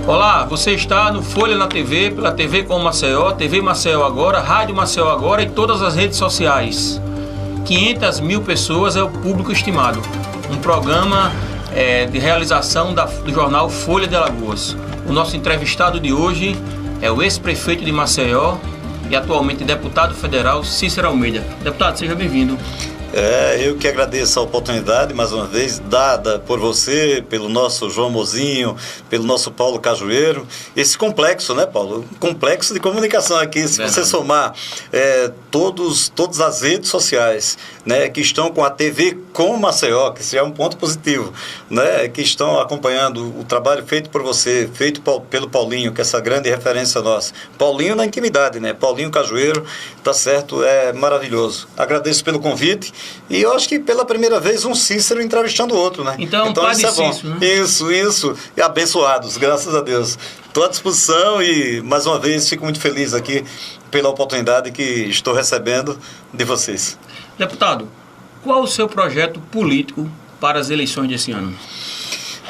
Olá, você está no Folha na TV, pela TV com Maceió, TV Maceió Agora, Rádio Maceió Agora e todas as redes sociais. 500 mil pessoas é o público estimado. Um programa de realização do jornal Folha de Alagoas. O nosso entrevistado de hoje é o ex-prefeito de Maceió e atualmente deputado federal, Cícero Almeida. Deputado, seja bem-vindo. Eu que agradeço a oportunidade, mais uma vez, dada por você, pelo nosso João Mozinho, pelo nosso Paulo Cajueiro. Esse complexo, né, Paulo? Complexo de comunicação aqui. Se você somar todas as redes sociais, né, que estão com a TV com Maceió, que isso é um ponto positivo, né, que estão acompanhando o trabalho feito por você, feito pelo Paulinho, que é essa grande referência nossa. Paulinho na intimidade, né? Paulinho Cajueiro, tá certo? É maravilhoso. Agradeço pelo convite. E eu acho que pela primeira vez um Cícero entrevistando o outro, né? Então isso é bom. Né? Isso. E abençoados, graças a Deus. Estou à disposição e, mais uma vez, fico muito feliz aqui pela oportunidade que estou recebendo de vocês. Deputado, qual o seu projeto político para as eleições desse ano?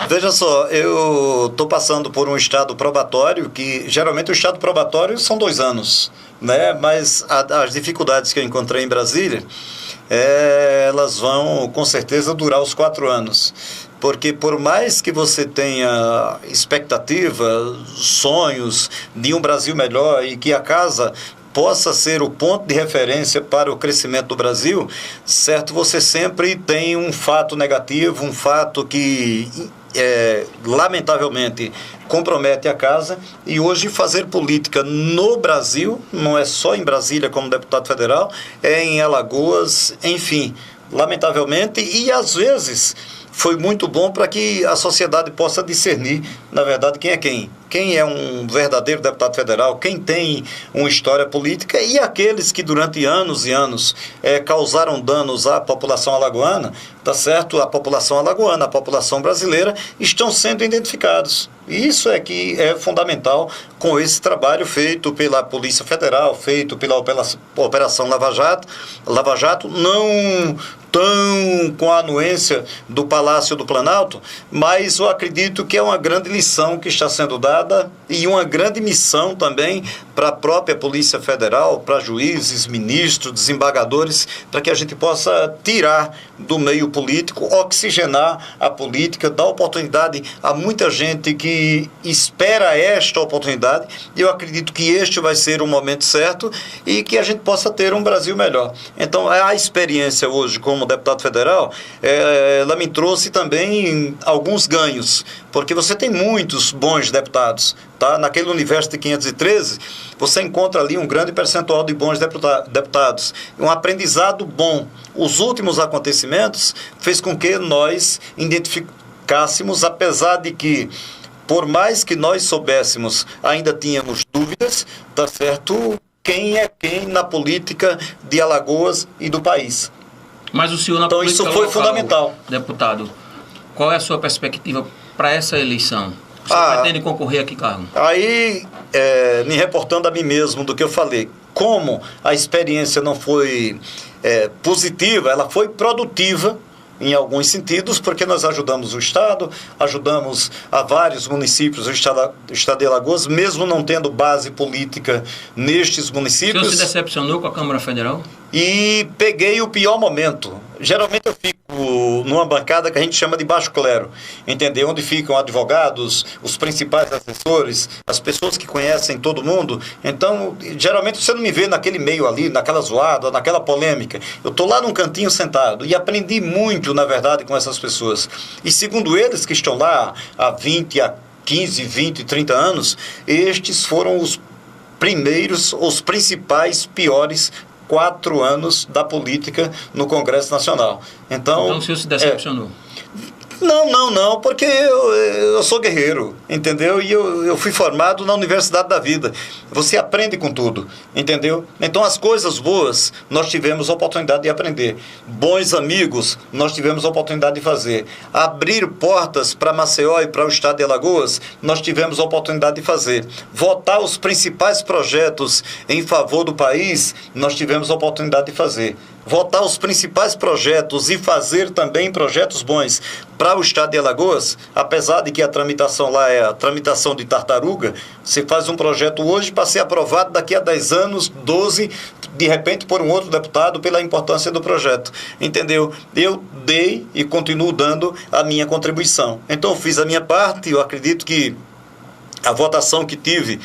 Veja só, eu estou passando por um estado probatório, que geralmente o estado probatório são 2 anos, né? Mas as dificuldades que eu encontrei em Brasília, elas vão com certeza durar os 4 anos. Porque por mais que você tenha expectativa, sonhos de um Brasil melhor e que a casa possa ser o ponto de referência para o crescimento do Brasil, certo? Você sempre tem um fato negativo, um fato que lamentavelmente compromete a casa, e hoje fazer política no Brasil, não é só em Brasília como deputado federal, é em Alagoas, enfim, lamentavelmente, e às vezes foi muito bom para que a sociedade possa discernir, na verdade, quem é quem. Quem é um verdadeiro deputado federal, quem tem uma história política, e aqueles que durante anos e anos causaram danos à população alagoana, tá certo? A população alagoana, a população brasileira, estão sendo identificados. E isso é que é fundamental com esse trabalho feito pela Polícia Federal, feito pela Operação Lava Jato, não tão com a anuência do Palácio do Planalto, mas eu acredito que é uma grande lição que está sendo dada e uma grande missão também para a própria Polícia Federal, para juízes, ministros, desembargadores, para que a gente possa tirar do meio político, oxigenar a política, dar oportunidade a muita gente que espera esta oportunidade, e eu acredito que este vai ser o momento certo e que a gente possa ter um Brasil melhor. Então, a experiência hoje como deputado federal, ela me trouxe também alguns ganhos, porque você tem muitos bons deputados, tá? Naquele universo de 513, você encontra ali um grande percentual de bons deputados, um aprendizado bom. Os últimos acontecimentos fez com que nós identificássemos, apesar de que, por mais que nós soubéssemos, ainda tínhamos dúvidas, tá certo? Quem é quem na política de Alagoas e do país. Mas o senhor na política isso foi local, fundamental. Deputado, qual é a sua perspectiva para essa eleição? Você pretende concorrer a que cargo? Aí, me reportando a mim mesmo do que eu falei, como a experiência não foi positiva, ela foi produtiva em alguns sentidos, porque nós ajudamos o Estado, ajudamos a vários municípios do Estado de Alagoas, mesmo não tendo base política nestes municípios. O senhor se decepcionou com a Câmara Federal? E peguei o pior momento. Geralmente eu fico numa bancada que a gente chama de baixo clero, entendeu? Onde ficam advogados, os principais assessores, as pessoas que conhecem todo mundo. Então, geralmente você não me vê naquele meio ali, naquela zoada, naquela polêmica. Eu estou lá num cantinho sentado e aprendi muito, na verdade, com essas pessoas. E segundo eles que estão lá há 20, há 15, 20, 30 anos, estes foram os primeiros, os principais, piores 4 anos da política no Congresso Nacional. Então o senhor se decepcionou? Não, porque eu sou guerreiro, entendeu? E eu fui formado na Universidade da Vida. Você aprende com tudo, entendeu? Então, as coisas boas, nós tivemos a oportunidade de aprender. Bons amigos, nós tivemos a oportunidade de fazer. Abrir portas para Maceió e para o Estado de Alagoas, nós tivemos a oportunidade de fazer. Votar os principais projetos em favor do país, nós tivemos a oportunidade de fazer. votar os principais projetos e fazer também projetos bons para o estado de Alagoas, apesar de que a tramitação lá é a tramitação de tartaruga, você faz um projeto hoje para ser aprovado daqui a 10 anos, 12, de repente por um outro deputado, pela importância do projeto. Entendeu? Eu dei e continuo dando a minha contribuição. Então, eu fiz a minha parte, eu acredito que a votação que tive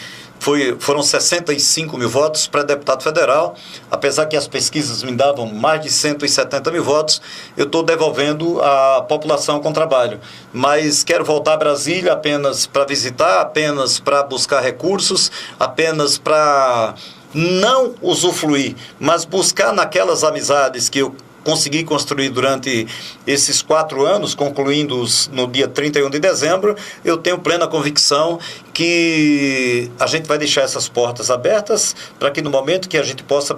foram 65 mil votos para deputado federal, apesar que as pesquisas me davam mais de 170 mil votos, eu estou devolvendo a população com trabalho. Mas quero voltar a Brasília apenas para visitar, apenas para buscar recursos, apenas para não usufruir, mas buscar naquelas amizades que eu consegui construir durante esses 4 anos, concluindo-os no dia 31 de dezembro, eu tenho plena convicção que a gente vai deixar essas portas abertas para que no momento que a gente possa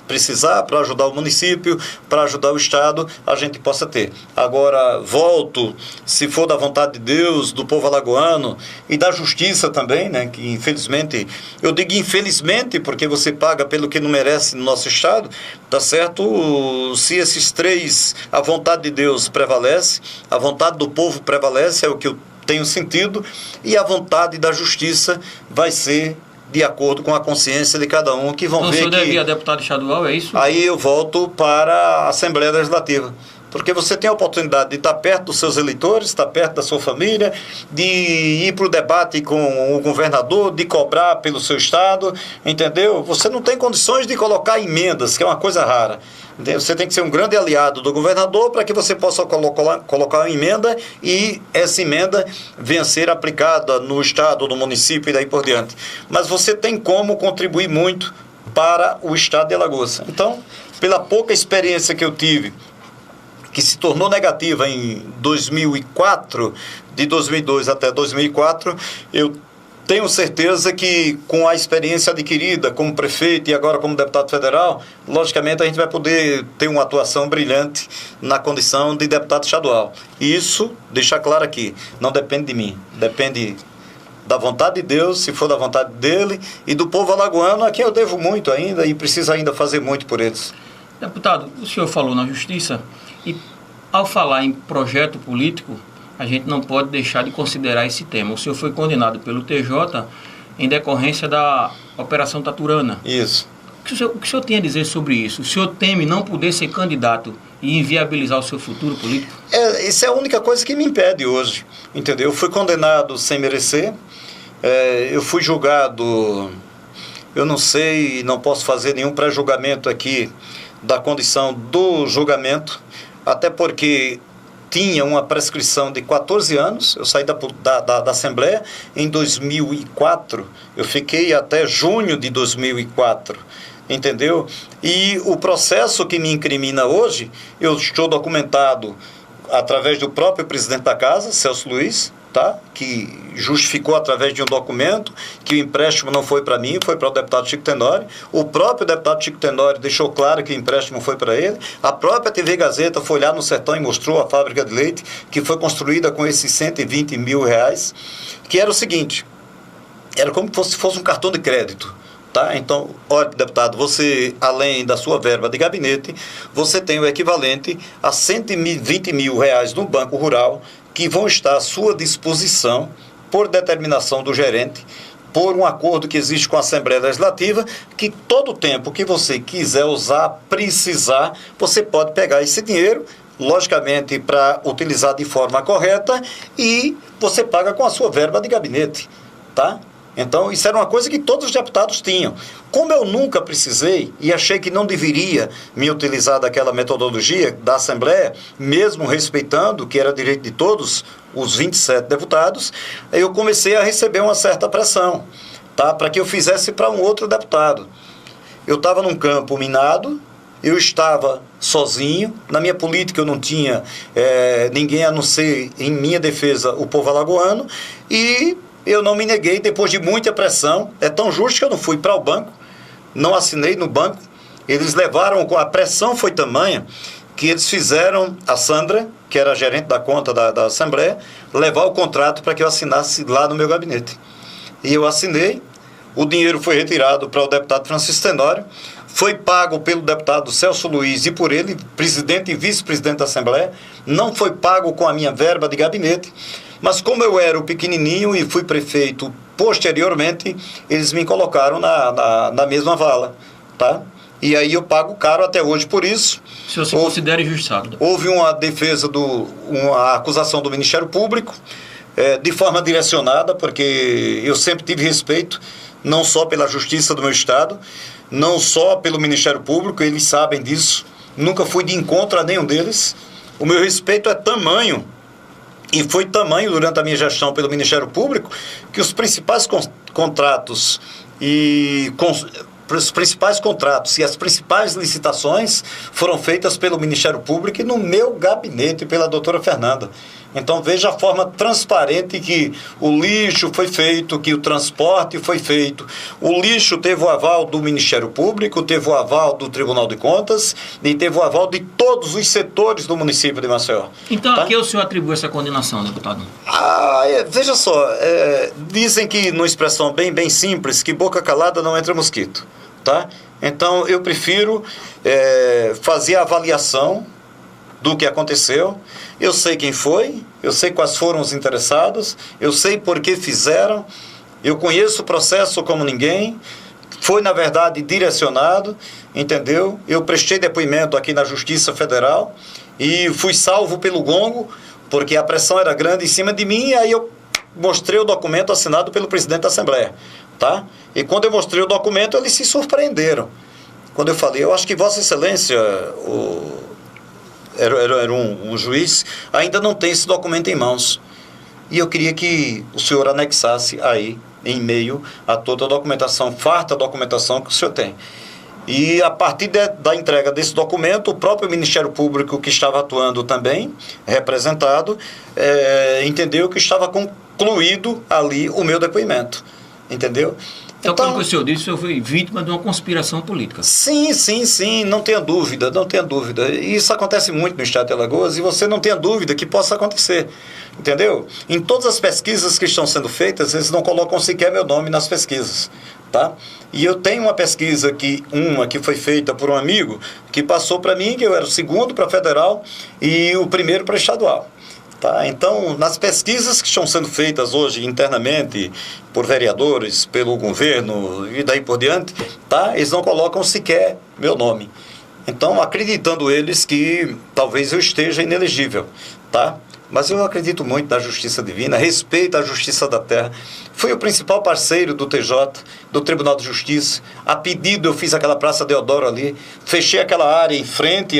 precisar para ajudar o município, para ajudar o estado, a gente possa ter. Agora, volto, se for da vontade de Deus, do povo alagoano e da justiça também, né, que infelizmente, eu digo infelizmente porque você paga pelo que não merece no nosso estado, tá certo? Se esses 3, a vontade de Deus prevalece, a vontade do povo prevalece, é o que eu tenho sentido, e a vontade da justiça vai ser de acordo com a consciência de cada um, que vão ver que... O senhor deve ir a deputado estadual, é isso? Aí eu volto para a Assembleia Legislativa, porque você tem a oportunidade de estar perto dos seus eleitores, estar perto da sua família, de ir para o debate com o governador, de cobrar pelo seu estado, entendeu? Você não tem condições de colocar emendas, que é uma coisa rara. Você tem que ser um grande aliado do governador para que você possa colocar uma emenda e essa emenda venha ser aplicada no estado, no município e daí por diante. Mas você tem como contribuir muito para o estado de Alagoas. Então, pela pouca experiência que eu tive, que se tornou negativa em 2004, de 2002 até 2004, eu tenho certeza que com a experiência adquirida como prefeito e agora como deputado federal, logicamente a gente vai poder ter uma atuação brilhante na condição de deputado estadual. E isso, deixar claro aqui, não depende de mim, depende da vontade de Deus, se for da vontade dele, e do povo alagoano, a quem eu devo muito ainda e preciso ainda fazer muito por eles. Deputado, o senhor falou na justiça e ao falar em projeto político, a gente não pode deixar de considerar esse tema. O senhor foi condenado pelo TJ em decorrência da Operação Taturana. Isso. O que o senhor tem a dizer sobre isso? O senhor teme não poder ser candidato e inviabilizar o seu futuro político? Isso é a única coisa que me impede hoje, entendeu? Eu fui condenado sem merecer, eu fui julgado, eu não sei, não posso fazer nenhum pré-julgamento aqui da condição do julgamento, até porque tinha uma prescrição de 14 anos, eu saí da Assembleia em 2004, eu fiquei até junho de 2004, entendeu? E o processo que me incrimina hoje, eu estou documentado através do próprio presidente da casa, Celso Luiz, tá? Que justificou através de um documento que o empréstimo não foi para mim, foi para o deputado Chico Tenório. O próprio deputado Chico Tenório deixou claro que o empréstimo foi para ele. A própria TV Gazeta foi lá no sertão e mostrou a fábrica de leite que foi construída com esses 120 mil reais, que era o seguinte, era como se fosse um cartão de crédito. Tá? Então, olha, deputado, você, além da sua verba de gabinete, você tem o equivalente a 120 mil reais no Banco Rural, que vão estar à sua disposição por determinação do gerente, por um acordo que existe com a Assembleia Legislativa, que todo o tempo que você quiser usar, precisar, você pode pegar esse dinheiro, logicamente para utilizar de forma correta, e você paga com a sua verba de gabinete, tá? Então, isso era uma coisa que todos os deputados tinham. Como eu nunca precisei e achei que não deveria me utilizar daquela metodologia da Assembleia, mesmo respeitando que era direito de todos os 27 deputados, eu comecei a receber uma certa pressão, tá? Para que eu fizesse para um outro deputado. Eu estava num campo minado, eu estava sozinho, na minha política eu não tinha ninguém a não ser, em minha defesa, o povo alagoano, e eu não me neguei depois de muita pressão. É tão justo que eu não fui para o banco, não assinei no banco. Eles levaram, a pressão foi tamanha que eles fizeram a Sandra, que era a gerente da conta da Assembleia, levar o contrato para que eu assinasse lá no meu gabinete. E eu assinei, o dinheiro foi retirado para o deputado Francisco Tenório, foi pago pelo deputado Celso Luiz e por ele, presidente e vice-presidente da Assembleia, não foi pago com a minha verba de gabinete, mas como eu era o pequenininho e fui prefeito posteriormente, eles me colocaram na mesma vala, tá? E aí eu pago caro até hoje por isso. Se você considera injustiçado. Houve uma defesa, uma acusação do Ministério Público, de forma direcionada, porque eu sempre tive respeito, não só pela Justiça do meu Estado, não só pelo Ministério Público, eles sabem disso, nunca fui de encontro a nenhum deles. O meu respeito é tamanho, e foi tamanho durante a minha gestão pelo Ministério Público, que os principais contratos os principais contratos e as principais licitações foram feitas pelo Ministério Público e no meu gabinete pela doutora Fernanda. Então veja a forma transparente que o lixo foi feito, que o transporte foi feito. O lixo teve o aval do Ministério Público, teve o aval do Tribunal de Contas e teve o aval de todos os setores do município de Maceió. Então, a que o senhor atribui essa condenação, deputado? Veja só, dizem que, numa expressão bem simples, que boca calada não entra mosquito, tá? Então, eu prefiro fazer a avaliação do que aconteceu. Eu sei quem foi, eu sei quais foram os interessados, eu sei por que fizeram, eu conheço o processo como ninguém, foi, na verdade, direcionado, entendeu? Eu prestei depoimento aqui na Justiça Federal e fui salvo pelo gongo, porque a pressão era grande em cima de mim, e aí eu mostrei o documento assinado pelo presidente da Assembleia, tá? E quando eu mostrei o documento, eles se surpreenderam. Quando eu falei, eu acho que Vossa Excelência, era um juiz, ainda não tem esse documento em mãos. E eu queria que o senhor anexasse aí, em meio a toda a documentação, farta documentação que o senhor tem. E a partir da entrega desse documento, o próprio Ministério Público, que estava atuando também, representado, entendeu que estava concluído ali o meu depoimento. Entendeu? Então, pelo que o senhor disse, o senhor foi vítima de uma conspiração política. Sim, não tenha dúvida, não tenha dúvida. E isso acontece muito no estado de Alagoas, e você não tenha dúvida que possa acontecer, entendeu? Em todas as pesquisas que estão sendo feitas, eles não colocam sequer meu nome nas pesquisas, tá? E eu tenho uma pesquisa que foi feita por um amigo, que passou para mim, que eu era o segundo para federal e o primeiro para estadual. Tá? Então, nas pesquisas que estão sendo feitas hoje internamente por vereadores, pelo governo e daí por diante, tá? Eles não colocam sequer meu nome. Então, acreditando eles que talvez eu esteja inelegível, tá? Mas eu acredito muito na justiça divina, respeito a justiça da terra. Fui o principal parceiro do TJ, do Tribunal de Justiça. A pedido eu fiz aquela Praça Deodoro ali, fechei aquela área em frente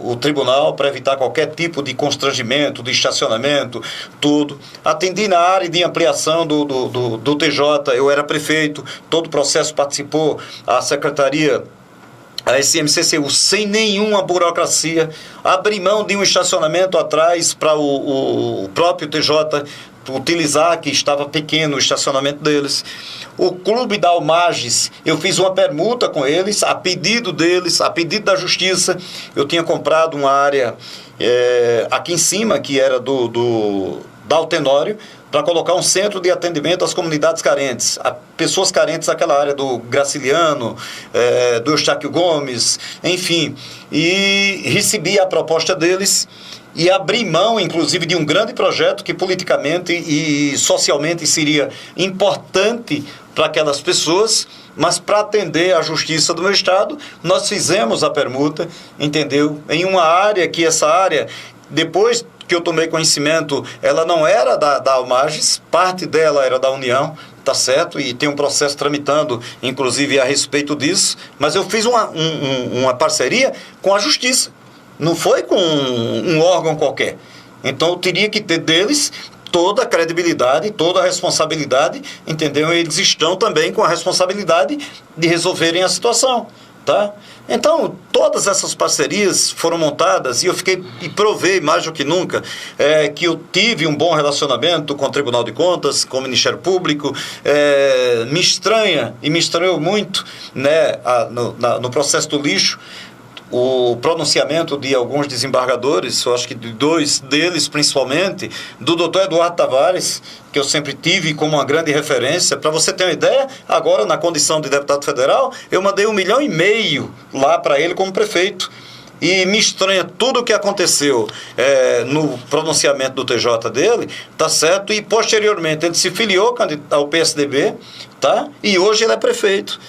o tribunal para evitar qualquer tipo de constrangimento, de estacionamento, tudo. Atendi na área de ampliação do TJ, eu era prefeito, todo o processo participou, a secretaria, a SMCCU, sem nenhuma burocracia, abri mão de um estacionamento atrás para o próprio TJ utilizar, que estava pequeno o estacionamento deles. O clube da Almages, eu fiz uma permuta com eles, a pedido deles, a pedido da justiça. Eu tinha comprado uma área aqui em cima, que era da Altenório, para colocar um centro de atendimento às comunidades carentes, a pessoas carentes daquela área do Graciliano, do Eustáquio Gomes, enfim. E recebi a proposta deles e abri mão, inclusive, de um grande projeto que politicamente e socialmente seria importante para aquelas pessoas, mas para atender a justiça do meu estado, nós fizemos a permuta, entendeu? Em uma área que essa área, depois que eu tomei conhecimento, ela não era da Almages, parte dela era da União, tá certo? E tem um processo tramitando, inclusive, a respeito disso, mas eu fiz uma parceria com a justiça. Não foi com um órgão qualquer. Então, eu teria que ter deles toda a credibilidade, toda a responsabilidade, entendeu? Eles estão também com a responsabilidade de resolverem a situação, tá? Então, todas essas parcerias foram montadas e eu provei mais do que nunca que eu tive um bom relacionamento com o Tribunal de Contas, com o Ministério Público. Me estranhou muito, né, no processo do lixo, o pronunciamento de alguns desembargadores, eu acho que de 2 deles principalmente, do doutor Eduardo Tavares, que eu sempre tive como uma grande referência. Para você ter uma ideia, agora na condição de deputado federal, eu mandei 1,5 milhão lá para ele como prefeito. E me estranha tudo o que aconteceu no pronunciamento do TJ dele, tá certo? E posteriormente ele se filiou ao PSDB, tá? E hoje ele é prefeito.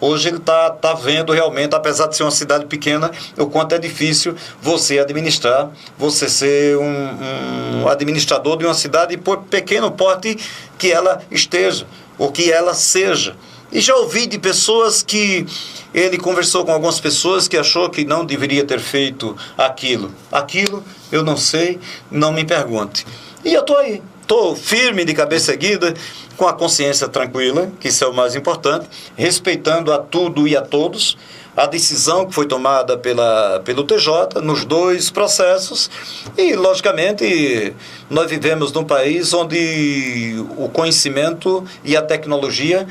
Hoje ele está vendo realmente, apesar de ser uma cidade pequena, o quanto é difícil você administrar, você ser um administrador de uma cidade por pequeno porte que ela esteja, ou que ela seja. E já ouvi de pessoas que ele conversou com algumas pessoas que achou que não deveria ter feito aquilo. Aquilo eu não sei, não me pergunte. E eu estou aí, estou firme, de cabeça erguida, com a consciência tranquila, que isso é o mais importante, respeitando a tudo e a todos, a decisão que foi tomada pelo TJ nos 2 processos. E, logicamente, nós vivemos num país onde o conhecimento e a tecnologia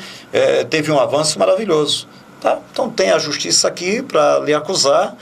teve um avanço maravilhoso. Tá? Então tem a justiça aqui para lhe acusar,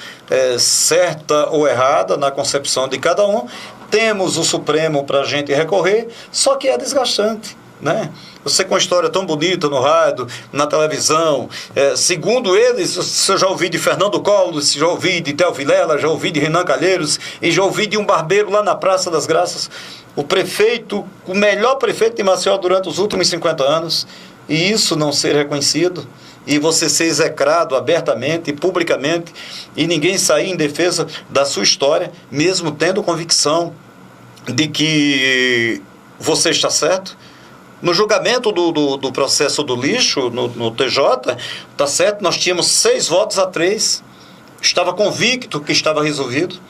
certa ou errada na concepção de cada um. Temos o Supremo para a gente recorrer, só que é desgastante, né? Você com uma história tão bonita no rádio, na televisão, segundo eles, eu já ouvi de Fernando Collor, já ouvi de Theo Vilela, já ouvi de Renan Calheiros e já ouvi de um barbeiro lá na Praça das Graças, o melhor prefeito de Maceió durante os últimos 50 anos, e isso não ser reconhecido, e você ser execrado abertamente e publicamente, e ninguém sair em defesa da sua história, mesmo tendo convicção de que você está certo. No julgamento do processo do lixo, no TJ, tá certo, nós tínhamos 6 votos a 3, estava convicto que estava resolvido,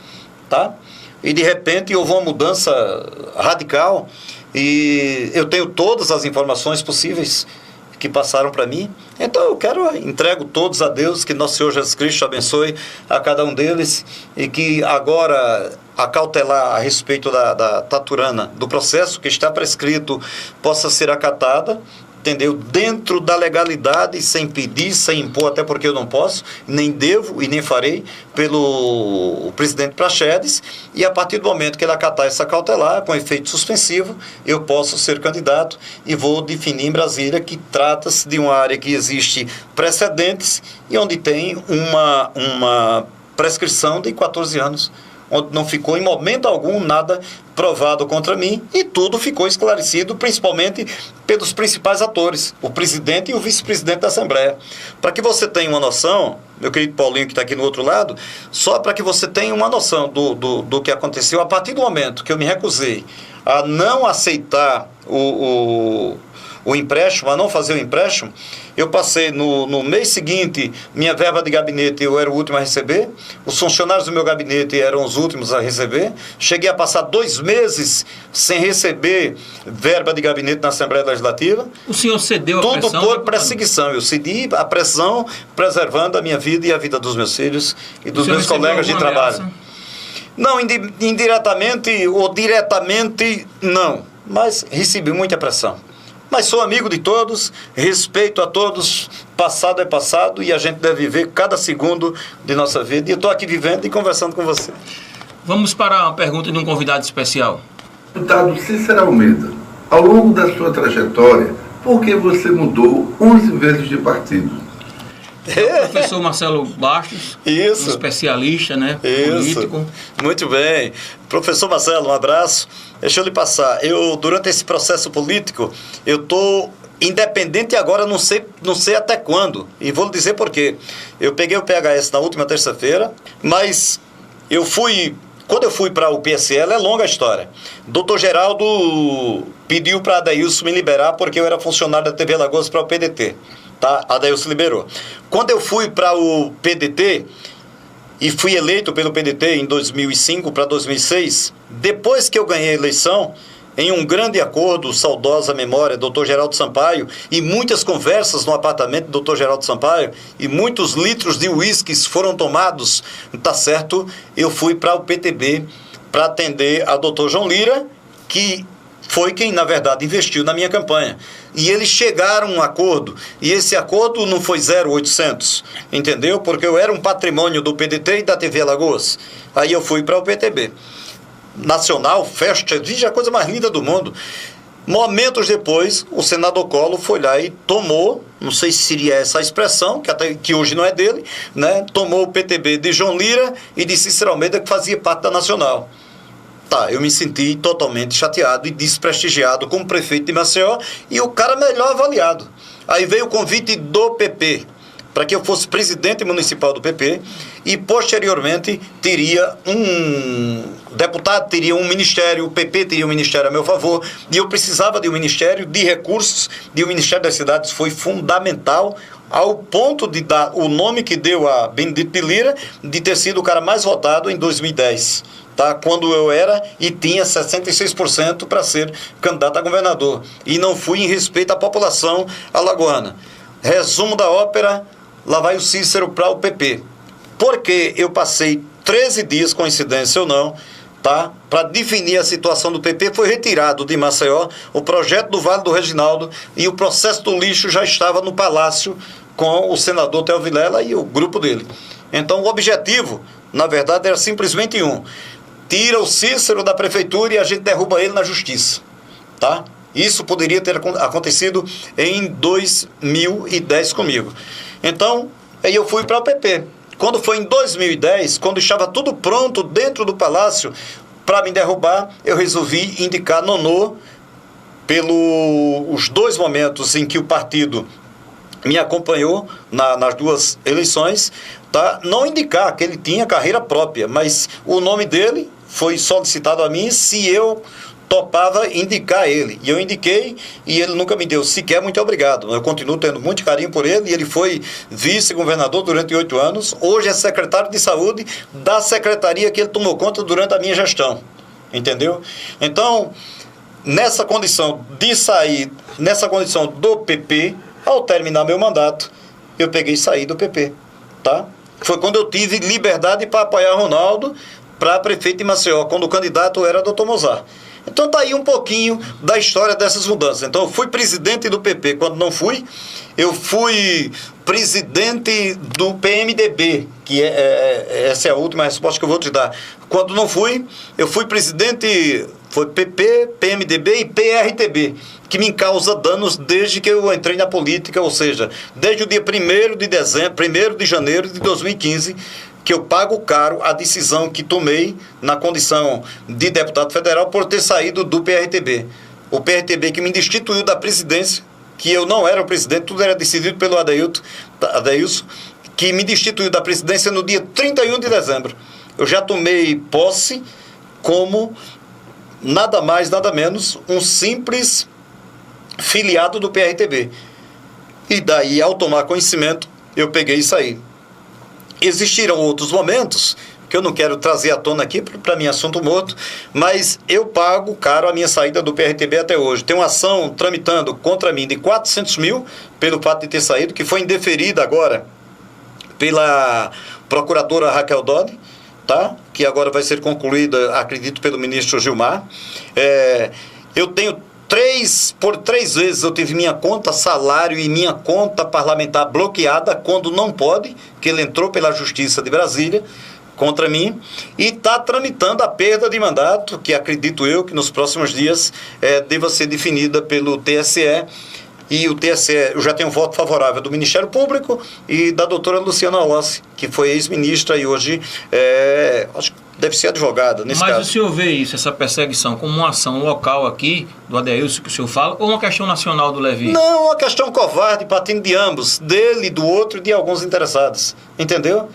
tá? E de repente houve uma mudança radical, e eu tenho todas as informações possíveis que passaram para mim. Então eu entrego todos a Deus, que nosso Senhor Jesus Cristo abençoe a cada um deles, e que agora a cautelar a respeito da Taturana, do processo que está prescrito, possa ser acatada, entendeu? Dentro da legalidade, sem pedir, sem impor, até porque eu não posso, nem devo e nem farei, pelo presidente Praxedes, e a partir do momento que ele acatar essa cautelar, com efeito suspensivo, eu posso ser candidato e vou definir em Brasília que trata-se de uma área que existe precedentes e onde tem uma prescrição de 14 anos, onde não ficou em momento algum nada provado contra mim, e tudo ficou esclarecido, principalmente pelos principais atores, o presidente e o vice-presidente da Assembleia. Para que você tenha uma noção, meu querido Paulinho que está aqui no outro lado, só para que você tenha uma noção do que aconteceu, a partir do momento que eu me recusei a não aceitar o empréstimo, a não fazer o empréstimo, eu passei no mês seguinte, minha verba de gabinete eu era o último a receber, os funcionários do meu gabinete eram os últimos a receber, cheguei a passar 2 meses sem receber verba de gabinete na Assembleia Legislativa. O senhor cedeu a pressão? Tudo por perseguição, eu cedi a pressão, preservando a minha vida e a vida dos meus filhos e dos meus colegas de trabalho. Ameaça? Não, indiretamente ou diretamente não, mas recebi muita pressão. Mas sou amigo de todos, respeito a todos, passado é passado e a gente deve viver cada segundo de nossa vida. E eu estou aqui vivendo e conversando com você. Vamos para a pergunta de um convidado especial. Deputado Cícero Almeida, ao longo da sua trajetória, por que você mudou 11 vezes de partido? O professor Marcelo Bastos, Isso. Um especialista, né? Político. Muito bem. Professor Marcelo, um abraço. Deixa eu lhe passar. Durante esse processo político, eu estou independente agora, não sei até quando. E vou lhe dizer por quê. Eu peguei o PHS na última terça-feira, mas quando eu fui para o PSL, é longa a história. Dr. Geraldo pediu para Adailson me liberar porque eu era funcionário da TV Alagoas para o PDT. Tá? Adailson liberou. Quando eu fui para o PDT e fui eleito pelo PDT em 2005 para 2006, depois que eu ganhei a eleição, em um grande acordo, saudosa memória, Dr. Geraldo Sampaio, e muitas conversas no apartamento do Dr. Geraldo Sampaio, e muitos litros de uísques foram tomados, tá certo? Eu fui para o PTB para atender a Dr. João Lira, que foi quem, na verdade, investiu na minha campanha. E eles chegaram a um acordo, e esse acordo não foi 0,800, entendeu? Porque eu era um patrimônio do PDT e da TV Alagoas. Aí eu fui para o PTB. Nacional, festa, veja a coisa mais linda do mundo. Momentos depois, o senador Collor foi lá e tomou, não sei se seria essa a expressão, que hoje não é dele, né? Tomou o PTB de João Lira e de Cícero Almeida, que fazia parte da Nacional. Tá, eu me senti totalmente chateado e desprestigiado como prefeito de Maceió e o cara melhor avaliado. Aí veio o convite do PP para que eu fosse presidente municipal do PP e posteriormente teria um deputado, teria um ministério, o PP teria um ministério a meu favor e eu precisava de um ministério de recursos e o Ministério das Cidades foi fundamental ao ponto de dar o nome que deu a Benedito de Lira de ter sido o cara mais votado em 2010. Tá? Quando eu era e tinha 66% para ser candidato a governador. E não fui em respeito à população alagoana. Resumo da ópera, lá vai o Cícero para o PP. Porque eu passei 13 dias, coincidência ou não, tá? Para definir a situação do PP, foi retirado de Maceió o projeto do Vale do Reginaldo e o processo do lixo já estava no Palácio com o senador Theo Vilela e o grupo dele. Então o objetivo, na verdade, era simplesmente um: tira o Cícero da prefeitura e a gente derruba ele na justiça, tá? Isso poderia ter acontecido em 2010 comigo. Então, aí eu fui para o PP. Quando foi em 2010, quando estava tudo pronto dentro do palácio para me derrubar, eu resolvi indicar Nonô pelos dois momentos em que o partido me acompanhou nas duas eleições, tá? Não indicar que ele tinha carreira própria, mas o nome dele foi solicitado a mim se eu topava indicar ele. E eu indiquei e ele nunca me deu sequer muito obrigado. Eu continuo tendo muito carinho por ele e ele foi vice-governador durante 8 anos. Hoje é secretário de saúde da secretaria que ele tomou conta durante a minha gestão. Entendeu? Então, nessa condição de sair, nessa condição do PP, ao terminar meu mandato, eu peguei e saí do PP. Tá? Foi quando eu tive liberdade para apoiar Ronaldo para prefeito de Maceió, quando o candidato era Dr. Mozart. Então tá aí um pouquinho da história dessas mudanças. Então eu fui presidente do PP quando não fui, eu fui presidente do PMDB, que essa é a última resposta que eu vou te dar. Quando não fui, eu fui presidente, foi PP, PMDB e PRTB, que me causa danos desde que eu entrei na política, ou seja, desde o dia 1º de janeiro de 2015, que eu pago caro a decisão que tomei na condição de deputado federal por ter saído do PRTB. O PRTB que me destituiu da presidência, que eu não era o presidente, tudo era decidido pelo Adeilson, que me destituiu da presidência no dia 31 de dezembro. Eu já tomei posse como nada mais, nada menos, um simples filiado do PRTB. E daí, ao tomar conhecimento, eu peguei e saí. Existiram outros momentos que eu não quero trazer à tona aqui para mim assunto morto, mas eu pago caro a minha saída do PRTB até hoje. Tem uma ação tramitando contra mim de 400 mil pelo fato de ter saído, que foi indeferida agora pela procuradora Raquel Dodge, tá? Que agora vai ser concluída, acredito, pelo ministro Gilmar. Eu tenho por 3 vezes eu tive minha conta salário e minha conta parlamentar bloqueada quando não pode, que ele entrou pela Justiça de Brasília contra mim e está tramitando a perda de mandato, que acredito eu que nos próximos dias deva ser definida pelo TSE. E o TSE, eu já tenho um voto favorável do Ministério Público e da doutora Luciana Rossi, que foi ex-ministra e hoje acho que deve ser advogada nesse caso. Mas o senhor vê isso, essa perseguição, como uma ação local aqui, do Adeilson que o senhor fala, ou uma questão nacional do Levi? Não, uma questão covarde, partindo de ambos, dele, do outro e de alguns interessados, entendeu?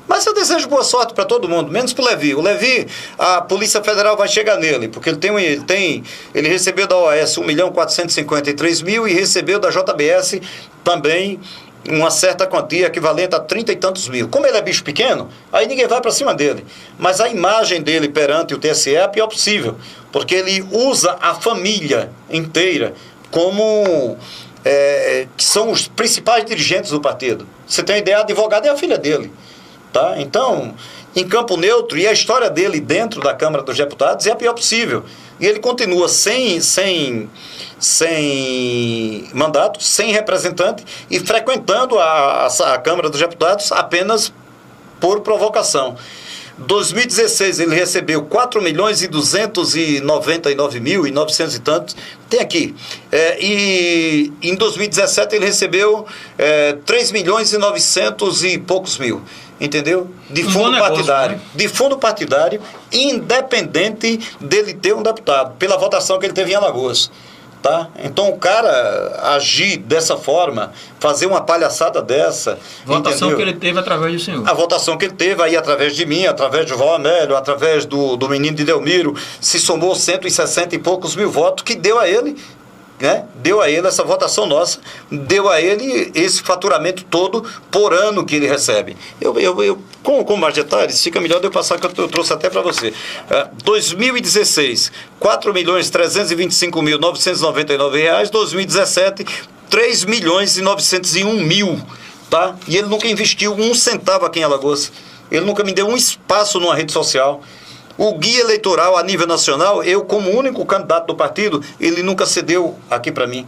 Mas eu desejo boa sorte para todo mundo, menos para o Levi. O Levi, a Polícia Federal vai chegar nele, porque ele recebeu da OAS 1.453.000 e recebeu da JBS também uma certa quantia equivalente a 30 e tantos mil. Como ele é bicho pequeno, aí ninguém vai para cima dele. Mas a imagem dele perante o TSE é a pior possível, porque ele usa a família inteira como que são os principais dirigentes do partido. Você tem uma ideia, a advogada é a filha dele. Tá? Então, em campo neutro, e a história dele dentro da Câmara dos Deputados é a pior possível. E ele continua sem mandato, sem representante e frequentando a Câmara dos Deputados apenas por provocação. 2016 ele recebeu 4.299.900 e tantos, tem aqui, e em 2017 ele recebeu 3.900.000 e poucos mil, entendeu? De fundo partidário, né? De fundo partidário, independente dele ter um deputado, pela votação que ele teve em Alagoas. Tá? Então o cara agir dessa forma, fazer uma palhaçada dessa... Votação, entendeu? Que ele teve através do senhor. A votação que ele teve aí através de mim, através do Val Amélio, através do menino de Delmiro, se somou 160 e poucos mil votos que deu a ele, né? Deu a ele essa votação nossa, deu a ele esse faturamento todo por ano que ele recebe. Com mais detalhes, fica melhor de eu passar, que eu trouxe até para você. 2016, R$ 4.325.999. 2017, R$ 3.901.000. Tá? E ele nunca investiu um centavo aqui em Alagoas. Ele nunca me deu um espaço numa rede social. O guia eleitoral a nível nacional, eu como único candidato do partido, ele nunca cedeu aqui para mim.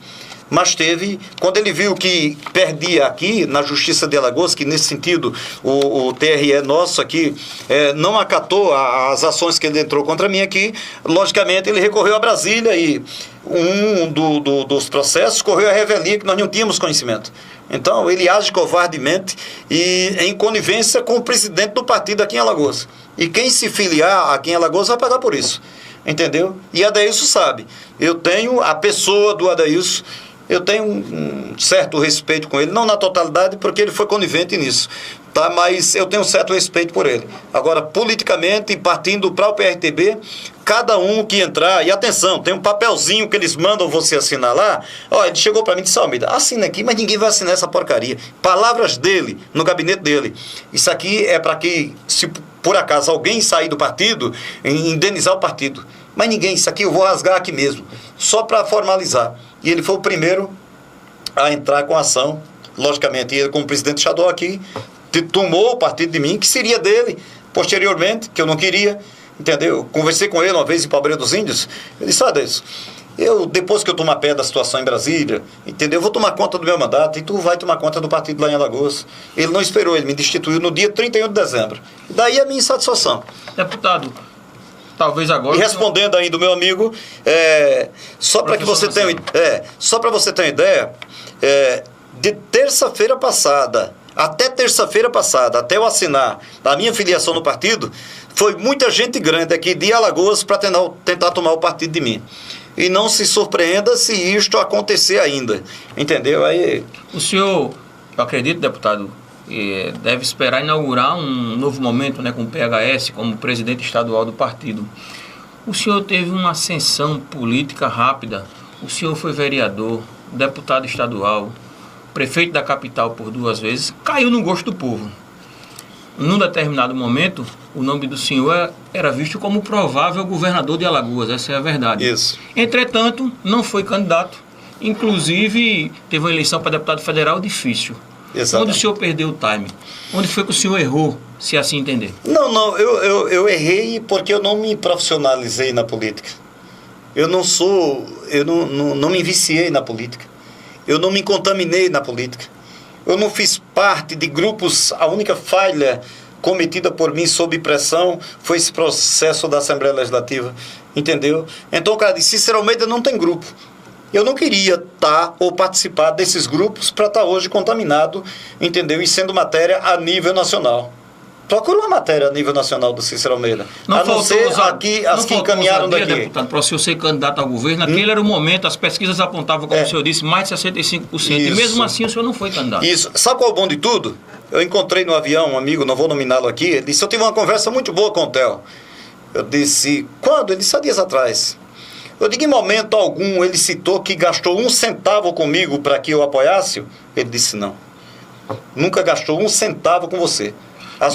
Mas teve, quando ele viu que perdia aqui na Justiça de Alagoas, que nesse sentido o TRE nosso aqui não acatou as ações que ele entrou contra mim aqui, logicamente ele recorreu a Brasília e dos processos correu a revelia que nós não tínhamos conhecimento. Então ele age covardemente e em conivência com o presidente do partido aqui em Alagoas. E quem se filiar aqui em Alagoas vai pagar por isso, entendeu? E Adailson sabe, eu tenho a pessoa do Adailson, eu tenho um certo respeito com ele, não na totalidade, porque ele foi conivente nisso, tá? Mas eu tenho um certo respeito por ele. Agora, politicamente, partindo para o PRTB, cada um que entrar, e atenção, tem um papelzinho que eles mandam você assinar lá, ó, ele chegou para mim e disse, Almeida, assina aqui, mas ninguém vai assinar essa porcaria. Palavras dele, no gabinete dele. Isso aqui é para que, se por acaso alguém sair do partido, indenizar o partido. Mas ninguém, isso aqui eu vou rasgar aqui mesmo, só para formalizar. E ele foi o primeiro a entrar com a ação, logicamente, ele como presidente estadual aqui, tomou o partido de mim, que seria dele, posteriormente, que eu não queria, entendeu? Conversei com ele uma vez em Palmeira dos Índios, ele disse, depois que eu tomar pé da situação em Brasília, entendeu? Eu vou tomar conta do meu mandato e tu vai tomar conta do partido lá em Alagoas. Ele não esperou, ele me destituiu no dia 31 de dezembro. Daí a minha insatisfação. Deputado, talvez agora... E respondendo ainda o meu amigo, só para que você tenha uma ideia, de terça-feira passada, até eu assinar a minha filiação no partido, foi muita gente grande aqui de Alagoas para tentar tomar o partido de mim. E não se surpreenda se isto acontecer ainda, entendeu? Aí... O senhor, eu acredito, deputado, deve esperar inaugurar um novo momento, né, com o PHS como presidente estadual do partido. O senhor teve uma ascensão política rápida, o senhor foi vereador, deputado estadual, prefeito da capital por 2 vezes, caiu no gosto do povo. Num determinado momento, o nome do senhor era visto como provável governador de Alagoas, essa é a verdade. Isso. Entretanto, não foi candidato, inclusive teve uma eleição para deputado federal difícil. Exatamente. Onde o senhor perdeu o time? Onde foi que o senhor errou, se assim entender? Não, eu errei porque eu não me profissionalizei na política. Eu não me viciei na política. Eu não me contaminei na política. Eu não fiz parte de grupos. A única falha cometida por mim sob pressão foi esse processo da Assembleia Legislativa, entendeu? Então o cara disse, Cícero Almeida não tem grupo. Eu não queria estar ou participar desses grupos para estar hoje contaminado, entendeu? E sendo matéria a nível nacional. Procura uma matéria a nível nacional do Cícero Almeida. Não a não ser aqui, as que encaminharam daqui. Deputado, para o senhor ser candidato ao governo, naquele era o momento, as pesquisas apontavam, como o senhor disse, mais de 65%. Isso. E mesmo assim o senhor não foi candidato. Isso. Sabe qual é o bom de tudo? Eu encontrei no avião um amigo, não vou nominá-lo aqui, ele disse, eu tive uma conversa muito boa com o Theo. Eu disse, quando? Ele disse, há dias atrás. Eu digo, em momento algum ele citou que gastou 1 centavo comigo para que eu apoiasse? Ele disse, não. Nunca gastou 1 centavo com você.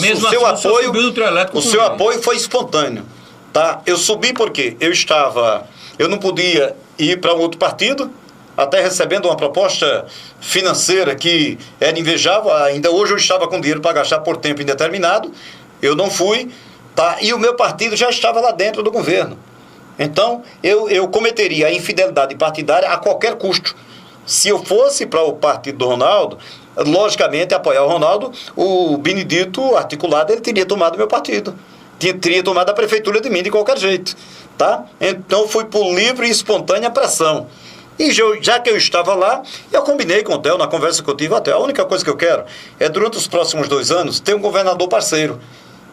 Mesmo o seu assim, apoio, o seu apoio foi espontâneo, tá? Eu subi porque eu não podia ir para um outro partido, até recebendo uma proposta financeira que era invejável. Ainda hoje eu estava com dinheiro para gastar por tempo indeterminado, eu não fui, tá? E o meu partido já estava lá dentro do governo. Então, eu cometeria a infidelidade partidária a qualquer custo. Se eu fosse para o partido do Ronaldo, logicamente, apoiar o Ronaldo, o Benedito articulado, ele teria tomado meu partido. Teria tomado a prefeitura de mim de qualquer jeito. Tá? Então, fui por livre e espontânea pressão. E já que eu estava lá, eu combinei com o Theo, na conversa que eu tive até. A única coisa que eu quero é, durante os próximos 2 anos, ter um governador parceiro,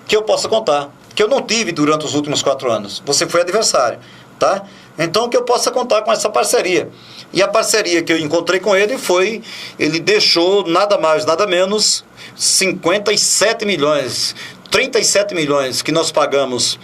que eu possa contar. Que eu não tive durante os últimos 4 anos. Você foi adversário, tá? Então, que eu possa contar com essa parceria. E a parceria que eu encontrei com ele foi, ele deixou nada mais, nada menos, 57 milhões, 37 milhões que nós pagamos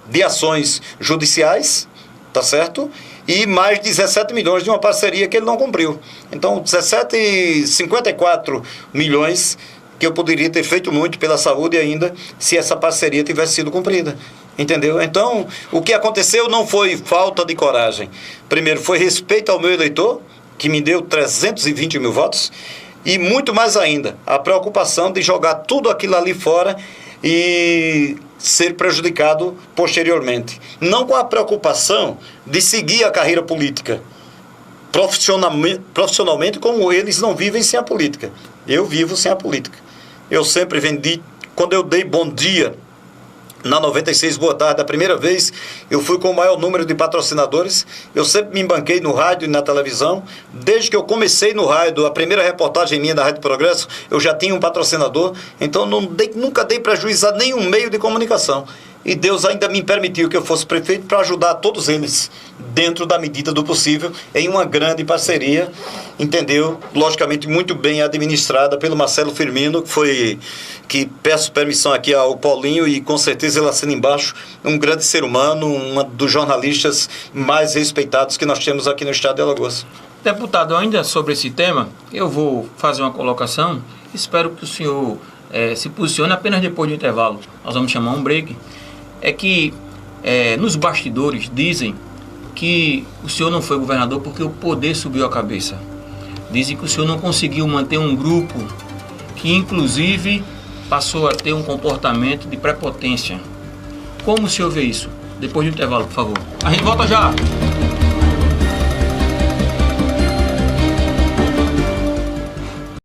de ações judiciais, tá certo? E mais 17 milhões de uma parceria que ele não cumpriu. Então, 54 milhões que eu poderia ter feito muito pela saúde ainda, se essa parceria tivesse sido cumprida. Entendeu? Então, o que aconteceu não foi falta de coragem. Primeiro, foi respeito ao meu eleitor, que me deu 320 mil votos, e muito mais ainda, a preocupação de jogar tudo aquilo ali fora e ser prejudicado posteriormente. Não com a preocupação de seguir a carreira política profissionalmente, como eles não vivem sem a política. Eu vivo sem a política. Eu sempre vendi, quando eu dei bom dia na 96 Boa Tarde, a primeira vez, eu fui com o maior número de patrocinadores. Eu sempre me embanquei no rádio e na televisão. Desde que eu comecei no rádio, a primeira reportagem minha da Rádio Progresso, eu já tinha um patrocinador. Então, nunca dei prejuízo a nenhum meio de comunicação. E Deus ainda me permitiu que eu fosse prefeito para ajudar todos eles, dentro da medida do possível, em uma grande parceria, entendeu? Logicamente, muito bem administrada pelo Marcelo Firmino, que peço permissão aqui ao Paulinho, e com certeza ele assina embaixo, um grande ser humano, um dos jornalistas mais respeitados que nós temos aqui no estado de Alagoas. Deputado, ainda sobre esse tema, eu vou fazer uma colocação, espero que o senhor se posicione apenas depois do intervalo. Nós vamos chamar um break. É que nos bastidores dizem que o senhor não foi governador porque o poder subiu a cabeça. Dizem que o senhor não conseguiu manter um grupo que, inclusive, passou a ter um comportamento de prepotência. Como o senhor vê isso? Depois do intervalo, por favor. A gente volta já!